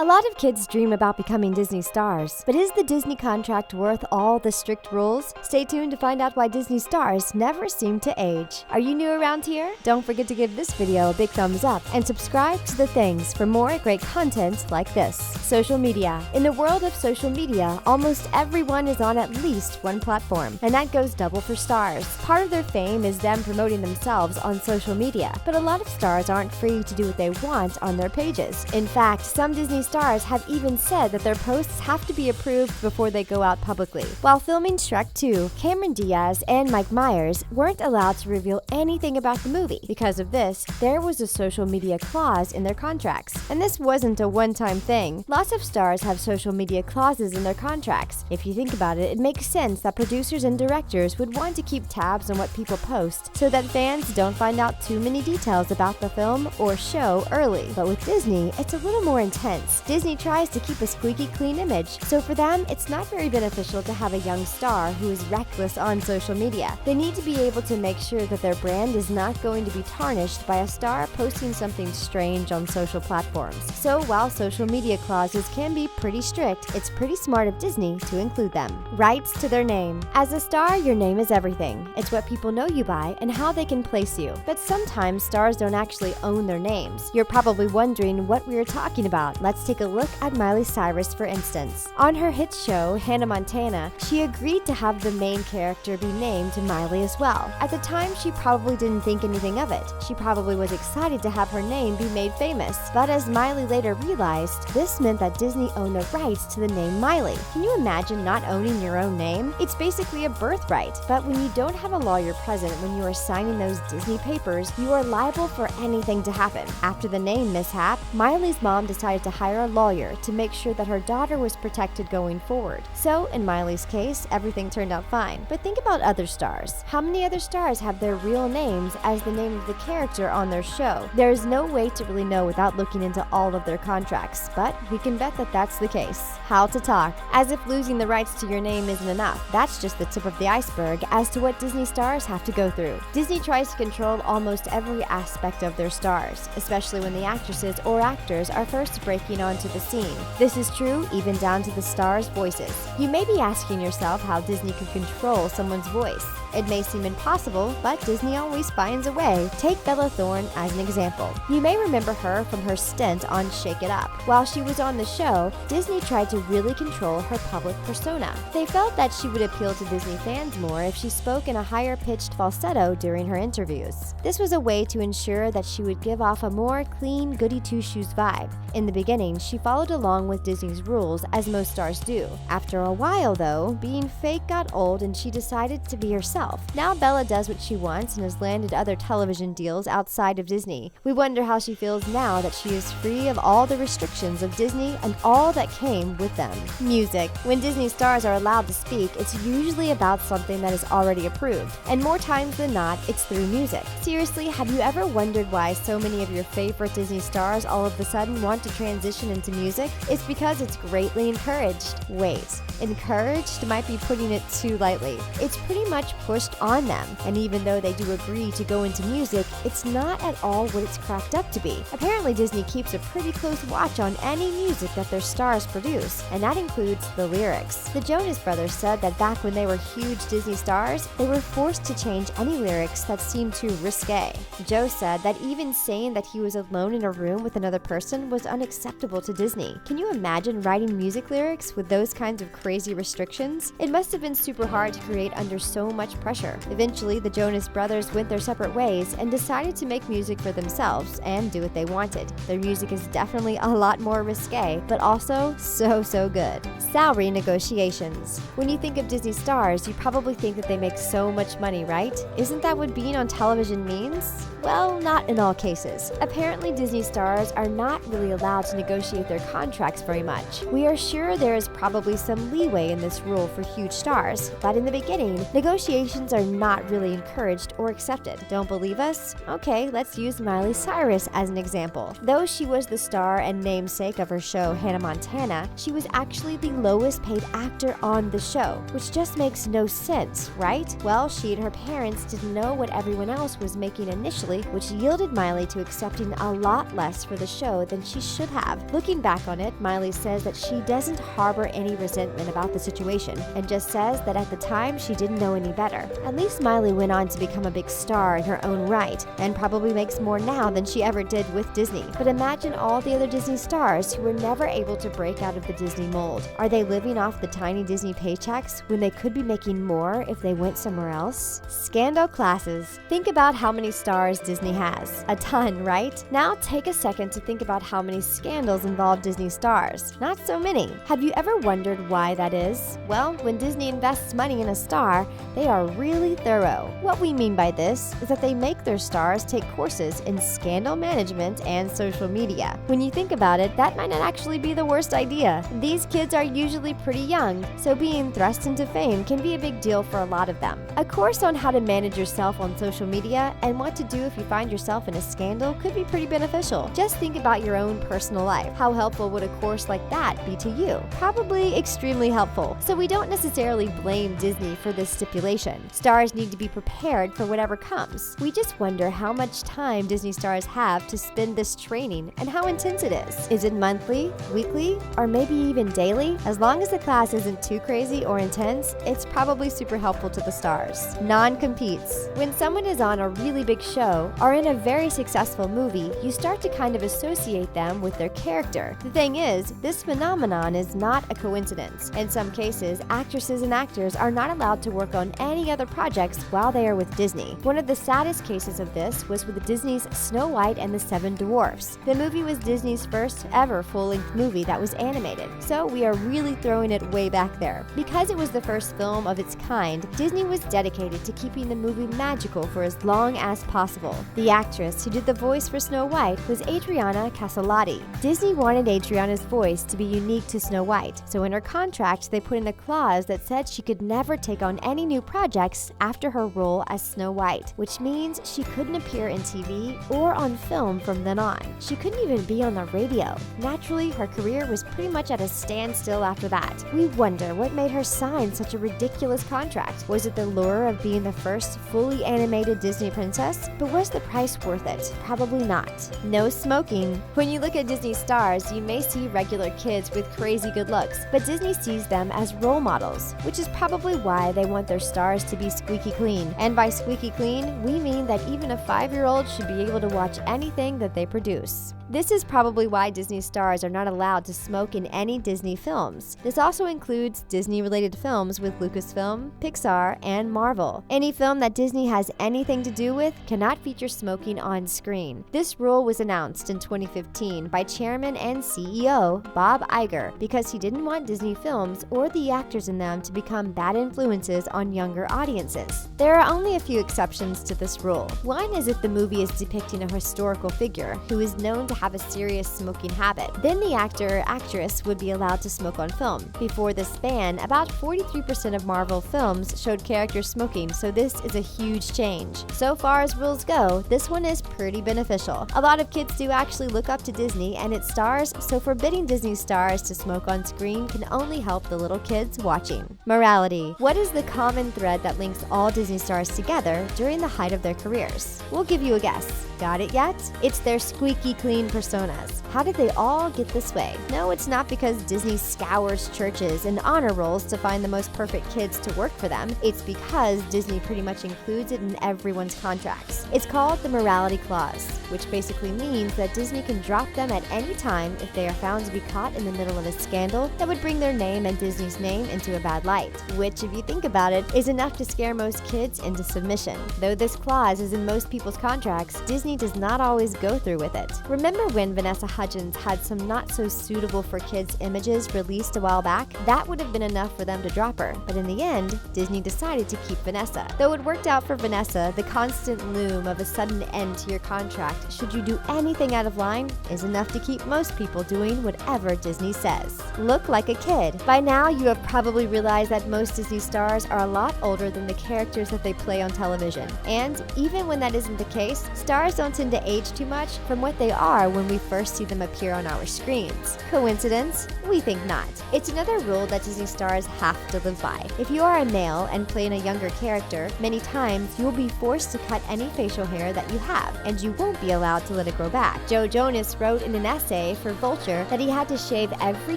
A lot of kids dream about becoming Disney stars, but is the Disney contract worth all the strict rules? Stay tuned to find out why Disney stars never seem to age. Are you new around here? Don't forget to give this video a big thumbs up and subscribe to The Things for more great content like this. Social media. In the world of social media, almost everyone is on at least one platform, and that goes double for stars. Part of their fame is them promoting themselves on social media, but a lot of stars aren't free to do what they want on their pages. In fact, some Disney stars have even said that their posts have to be approved before they go out publicly. While filming Shrek 2, Cameron Diaz and Mike Myers weren't allowed to reveal anything about the movie. Because of this, there was a social media clause in their contracts. And this wasn't a one-time thing. Lots of stars have social media clauses in their contracts. If you think about it, it makes sense that producers and directors would want to keep tabs on what people post so that fans don't find out too many details about the film or show early. But with Disney, it's a little more intense. Disney tries to keep a squeaky clean image, so for them, it's not very beneficial to have a young star who is reckless on social media. They need to be able to make sure that their brand is not going to be tarnished by a star posting something strange on social platforms. So while social media clauses can be pretty strict, it's pretty smart of Disney to include them. Rights to their name. As a star, your name is everything. It's what people know you by and how they can place you. But sometimes stars don't actually own their names. You're probably wondering what we are talking about. Let's take a look at Miley Cyrus, for instance. On her hit show, Hannah Montana, she agreed to have the main character be named Miley as well. At the time, she probably didn't think anything of it. She probably was excited to have her name be made famous. But as Miley later realized, this meant that Disney owned the rights to the name Miley. Can you imagine not owning your own name? It's basically a birthright. But when you don't have a lawyer present when you are signing those Disney papers, you are liable for anything to happen. After the name mishap, Miley's mom decided to hire a lawyer to make sure that her daughter was protected going forward. So, in Miley's case, everything turned out fine. But think about other stars. How many other stars have their real names as the name of the character on their show? There is no way to really know without looking into all of their contracts, but we can bet that that's the case. How to talk. As if losing the rights to your name isn't enough. That's just the tip of the iceberg as to what Disney stars have to go through. Disney tries to control almost every aspect of their stars, especially when the actresses or actors are first breaking onto the scene. This is true even down to the stars' voices. You may be asking yourself how Disney could control someone's voice. It may seem impossible, but Disney always finds a way. Take Bella Thorne as an example. You may remember her from her stint on Shake It Up. While she was on the show, Disney tried to really control her public persona. They felt that she would appeal to Disney fans more if she spoke in a higher-pitched falsetto during her interviews. This was a way to ensure that she would give off a more clean, goody-two-shoes vibe. In the beginning, she followed along with Disney's rules, as most stars do. After a while, though, being fake got old and she decided to be herself. Now Bella does what she wants and has landed other television deals outside of Disney. We wonder how she feels now that she is free of all the restrictions of Disney and all that came with them. Music. When Disney stars are allowed to speak, it's usually about something that is already approved. And more times than not, it's through music. Seriously, have you ever wondered why so many of your favorite Disney stars all of a sudden want to transition into music? It's because it's greatly encouraged. Wait, encouraged might be putting it too lightly. It's pretty much pushed on them, and even though they do agree to go into music, it's not at all what it's cracked up to be. Apparently, Disney keeps a pretty close watch on any music that their stars produce, and that includes the lyrics. The Jonas Brothers said that back when they were huge Disney stars, they were forced to change any lyrics that seemed too risque. Joe said that even saying that he was alone in a room with another person was unacceptable to Disney. Can you imagine writing music lyrics with those kinds of crazy restrictions? It must have been super hard to create under so much pressure. Eventually, the Jonas Brothers went their separate ways and decided to make music for themselves and do what they wanted. Their music is definitely a lot more risque, but also so good. Salary negotiations. When you think of Disney stars, you probably think that they make so much money, right? Isn't that what being on television means? Well, not in all cases. Apparently, Disney stars are not really allowed to negotiate their contracts very much. We are sure there is probably some leeway in this rule for huge stars, but in the beginning, negotiations situations are not really encouraged or accepted. Don't believe us? Okay, let's use Miley Cyrus as an example. Though she was the star and namesake of her show Hannah Montana, she was actually the lowest paid actor on the show, which just makes no sense, right? Well, she and her parents didn't know what everyone else was making initially, which yielded Miley to accepting a lot less for the show than she should have. Looking back on it, Miley says that she doesn't harbor any resentment about the situation and just says that at the time she didn't know any better. At least Miley went on to become a big star in her own right and probably makes more now than she ever did with Disney. But imagine all the other Disney stars who were never able to break out of the Disney mold. Are they living off the tiny Disney paychecks when they could be making more if they went somewhere else? Scandal classes. Think about how many stars Disney has. A ton, right? Now take a second to think about how many scandals involve Disney stars. Not so many. Have you ever wondered why that is? Well, when Disney invests money in a star, they are really thorough. What we mean by this is that they make their stars take courses in scandal management and social media. When you think about it, that might not actually be the worst idea. These kids are usually pretty young, so being thrust into fame can be a big deal for a lot of them. A course on how to manage yourself on social media and what to do if you find yourself in a scandal could be pretty beneficial. Just think about your own personal life. How helpful would a course like that be to you? Probably extremely helpful. So we don't necessarily blame Disney for this stipulation. Stars need to be prepared for whatever comes. We just wonder how much time Disney stars have to spend this training and how intense it is. Is it monthly, weekly, or maybe even daily? As long as the class isn't too crazy or intense, it's probably super helpful to the stars. Non-competes. When someone is on a really big show or in a very successful movie, you start to kind of associate them with their character. The thing is, this phenomenon is not a coincidence. In some cases, actresses and actors are not allowed to work on any other projects while they are with Disney. One of the saddest cases of this was with Disney's Snow White and the Seven Dwarfs. The movie was Disney's first ever full-length movie that was animated, so we are really throwing it way back there. Because it was the first film of its kind, Disney was dedicated to keeping the movie magical for as long as possible. The actress who did the voice for Snow White was Adriana Caselotti. Disney wanted Adriana's voice to be unique to Snow White, so in her contract they put in a clause that said she could never take on any new projects after her role as Snow White, which means she couldn't appear in TV or on film from then on. She couldn't even be on the radio. Naturally, her career was pretty much at a standstill after that. We wonder what made her sign such a ridiculous contract. Was it the lure of being the first fully animated Disney princess? But was the price worth it? Probably not. No smoking. When you look at Disney stars, you may see regular kids with crazy good looks, but Disney sees them as role models, which is probably why they want their stars to be squeaky clean. And by squeaky clean, we mean that even a 5-year-old should be able to watch anything that they produce. This is probably why Disney stars are not allowed to smoke in any Disney films. This also includes Disney-related films with Lucasfilm, Pixar, and Marvel. Any film that Disney has anything to do with cannot feature smoking on screen. This rule was announced in 2015 by Chairman and CEO Bob Iger because he didn't want Disney films or the actors in them to become bad influences on younger audiences. There are only a few exceptions to this rule. One is if the movie is depicting a historical figure who is known to have a serious smoking habit. Then the actor or actress would be allowed to smoke on film. Before this ban, about 43% of Marvel films showed characters smoking, so this is a huge change. So far as rules go, this one is pretty beneficial. A lot of kids do actually look up to Disney and its stars, so forbidding Disney stars to smoke on screen can only help the little kids watching. Morality. What is the common thread that links all Disney stars together during the height of their careers? We'll give you a guess. Got it yet? It's their squeaky clean personas. How did they all get this way? No, it's not because Disney scours churches and honor rolls to find the most perfect kids to work for them. It's because Disney pretty much includes it in everyone's contracts. It's called the morality clause, which basically means that Disney can drop them at any time if they are found to be caught in the middle of a scandal that would bring their name and Disney's name into a bad light, which, if you think about it, is enough to scare most kids into submission. Though this clause is in most people's contracts, Disney does not always go through with it. Remember when Vanessa Hudgens had some not so suitable for kids images released a while back? That would have been enough for them to drop her, but in the end, Disney decided to keep Vanessa. Though it worked out for Vanessa, the constant loom of a sudden end to your contract should you do anything out of line is enough to keep most people doing whatever Disney says. Look like a kid. By now, you have probably realized that most Disney stars are a lot older older than the characters that they play on television. And even when that isn't the case, stars don't tend to age too much from what they are when we first see them appear on our screens. Coincidence? We think not. It's another rule that Disney stars have to live by. If you are a male and play in a younger character, many times you will be forced to cut any facial hair that you have, and you won't be allowed to let it grow back. Joe Jonas wrote in an essay for Vulture that he had to shave every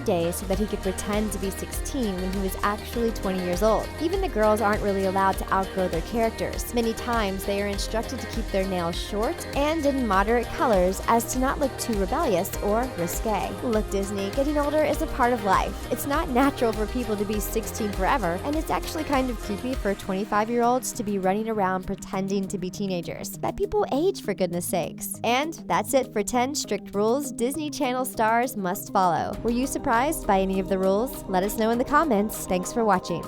day so that he could pretend to be 16 when he was actually 20 years old. Even the girls aren't really allowed to outgrow their characters. Many times they are instructed to keep their nails short and in moderate colors as to not look too rebellious or risque. Look, Disney, getting older is a part of life. It's not natural for people to be 16 forever, and it's actually kind of creepy for 25-year-olds to be running around pretending to be teenagers. Let people age, for goodness sakes. And that's it for 10 strict rules Disney Channel stars must follow. Were you surprised by any of the rules? Let us know in the comments. Thanks for watching.